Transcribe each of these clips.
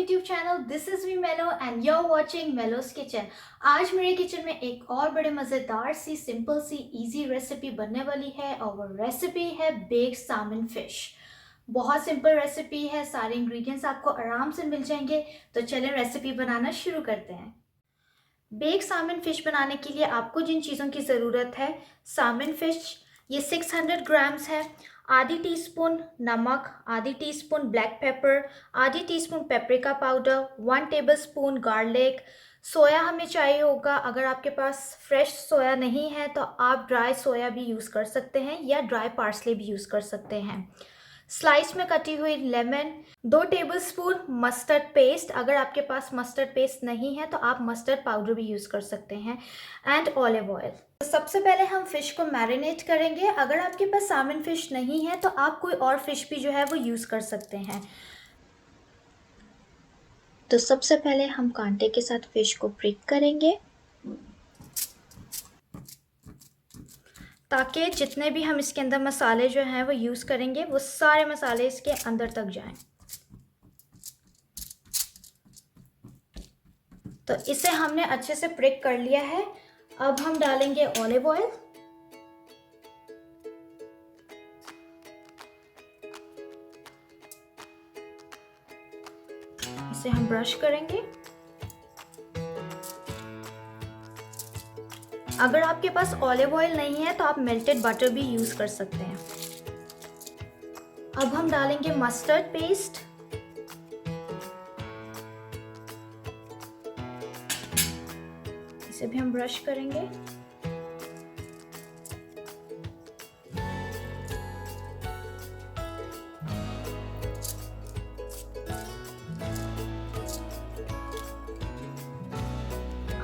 YouTube channel. This is me Mello and you're watching Melloz kitchen. आज मेरे kitchen में एक और बड़े मज़ेदार सी सिंपल सी इजी रेसिपी बनने वाली है और वो रेसिपी है बेक्ड सामन फिश। बहुत सिंपल रेसिपी है, सारे इंग्रेडिएंट्स आपको आराम से मिल जाएंगे। तो चलें रेसिपी बनाना शुरू करते हैं। बेक्ड सामन फिश बनाने के लिए आपको जिन चीज़ों की ज़रूरत है, सामन फिश ये 600 ग्राम्स है, आधी टीस्पून नमक, आधी टीस्पून ब्लैक पेपर, आधी teaspoon paprika powder, 1 tablespoon garlic, soya हमें चाहिए होगा। अगर आपके पास फ्रेश सोया नहीं है तो आप ड्राई सोया भी यूज़ कर सकते हैं या ड्राई पार्सले भी यूज़ कर सकते हैं। स्लाइस में कटी हुई लेमन, 2 टेबलस्पून मस्टर्ड पेस्ट, अगर आपके पास मस्टर्ड पेस्ट नहीं है तो आप मस्टर्ड पाउडर भी यूज़ कर सकते हैं, एंड ऑलिव ऑयल। तो सबसे पहले हम फिश को मैरिनेट करेंगे। अगर आपके पास सामन फिश नहीं है तो आप कोई और फिश भी जो है वो यूज़ कर सकते हैं। तो सबसे पहले हम कांटे के साथ फिश को प्रिक करेंगे ताकि जितने भी हम इसके अंदर मसाले जो हैं वो यूज़ करेंगे वो सारे मसाले इसके अंदर तक जाएं। तो इसे हमने अच्छे से प्रिक कर लिया है। अब हम डालेंगे ऑलिव ऑयल, इसे हम ब्रश करेंगे। अगर आपके पास ऑलिव ऑयल नहीं है तो आप मेल्टेड बटर भी यूज कर सकते हैं। अब हम डालेंगे मस्टर्ड पेस्ट, इसे भी हम ब्रश करेंगे।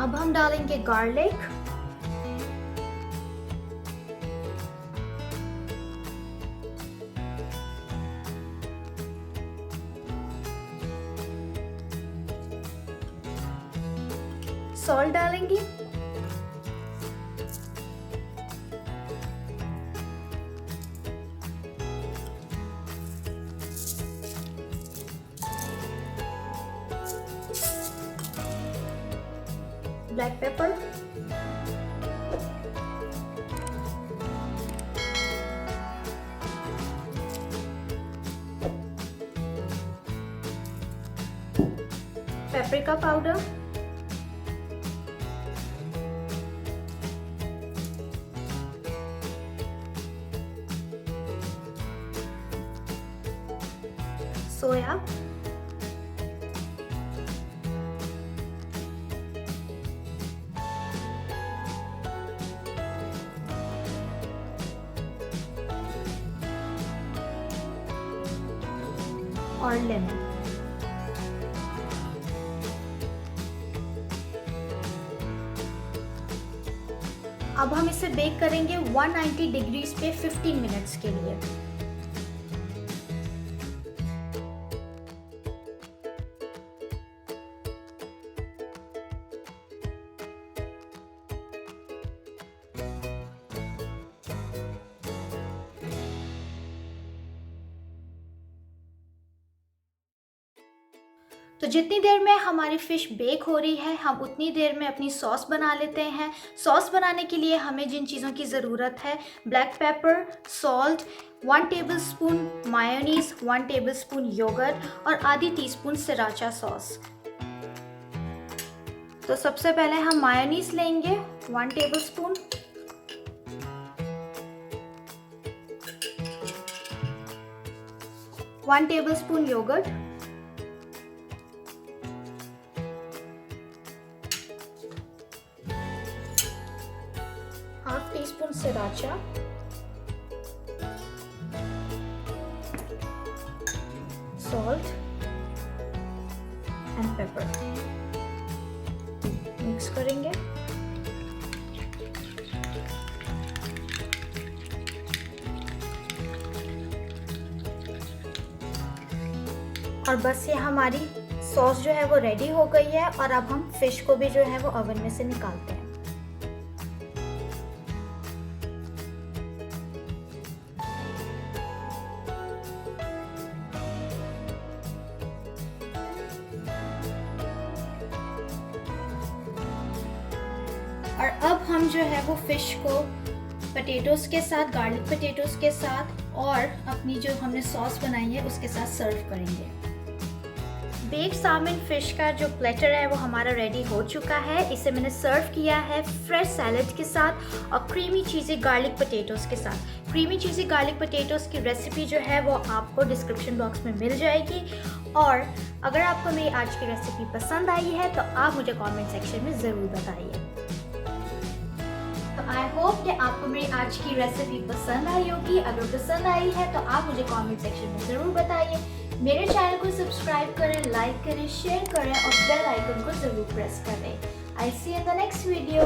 अब हम डालेंगे गार्लिक, सॉल्ट डालेंगे, ब्लैक पेपर, पेपरिका पाउडर, सोया, और लेमन। अब हम इसे बेक करेंगे 190 डिग्रीज पे 15 मिनट्स के लिए। तो जितनी देर में हमारी फ़िश बेक हो रही है हम उतनी देर में अपनी सॉस बना लेते हैं। सॉस बनाने के लिए हमें जिन चीज़ों की ज़रूरत है, black pepper, salt, 1 tablespoon mayonnaise, 1 tablespoon yoghurt और आधी टीस्पून सराचा सॉस। तो सबसे पहले हम मायोनीज़ लेंगे 1 tablespoon, one tablespoon yogurt, half teaspoon sriracha, salt and pepper. Mix करेंगे। और बस ये हमारी सॉस जो है वो रेडी हो गई है और अब हम फिश को भी जो है वो ओवन में से निकालते हैं। अब हम जो है वो फ़िश को पटेटोज़ के साथ, गार्लिक पटेटोज़ के साथ और अपनी जो हमने सॉस बनाई है उसके साथ सर्व करेंगे। बेक्ड साल्मन फिश का जो प्लेटर है वो हमारा रेडी हो चुका है। इसे मैंने सर्व किया है फ्रेश सैलड के साथ और क्रीमी चीज़ी गार्लिक पटेटोज़ के साथ। क्रीमी चीज़ी गार्लिक पटेटोज़ की रेसिपी जो है वो आपको डिस्क्रिप्शन बॉक्स में मिल जाएगी। और अगर आपको मेरी आज की रेसिपी पसंद आई है तो आप मुझे कमेंट सेक्शन में ज़रूर बताइए। तो आई होप कि आपको मेरी आज की रेसिपी पसंद आई होगी। अगर पसंद आई है तो आप मुझे कमेंट सेक्शन में ज़रूर बताइए। मेरे चैनल को सब्सक्राइब करें, लाइक करें, शेयर करें और बेल आइकन को ज़रूर प्रेस करें। I see you in the next video.